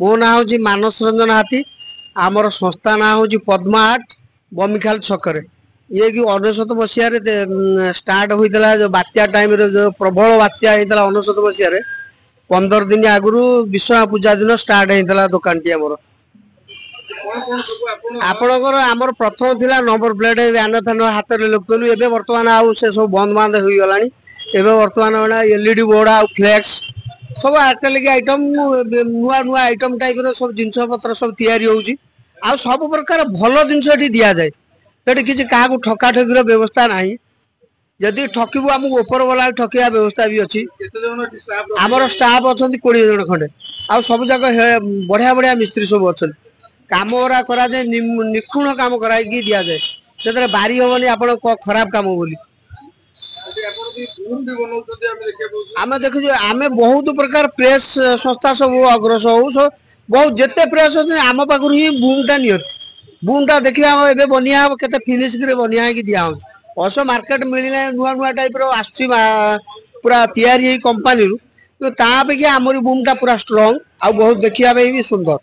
मो ना हूँ मानस रंजन हाथी आमर संस्था ना हूँ पद्मा आर्ट बमिखाल छकरे ये कि 19 मसीह स्टार्ट होता जो बात्या टाइम जो प्रबल बात्या होता 19 मसीह 15 दिन आगु विश्वकर्मा पूजा दिन स्टार्ट होता दुकान टी आमर आपणकर आमर प्रथम थिला नंबर प्लेट व्यान फैन हाथ में लुकलु एवं बर्तमान आउ से सब बंद बांध हो गला एवं बर्तमान एलईडी बोर्ड आ फ्लेक्स सब आर्टिक आइटम नुआ नुआ आइटम टाइप सब जिनस पत्र सब तैयारी होउची आ सब प्रकार भल जिनस दि जाए ये किसी क्या ठका ठकीर व्यवस्था ना जदि ठकबू आमको ऊपर वाला ठकवा व्यवस्था भी अच्छी आमर स्टाफ अच्छा 20 जन खंडे आ सब जाक बढ़िया बढ़िया मिस्त्री सब अच्छा काम गुरा कराए निखुण काम कराई दि जाए से बारी हेनी आप खराब काम बोली आम देखु आम बहुत प्रकार प्रेस संस्था सब अग्रस हो सब बहुत जिते प्रेस आम पाखु ही बुमटा नि बुमटा देखिए बनिया हम के फिनिश बनिया दिया अवश्य मार्केट मिलना नुआ नुआ टाइप आस पूरा तैयारी कंपानी ता अपेक्षा आमरी बुमटा पूरा स्ट्रंग आ बहुत देखा भी सुंदर।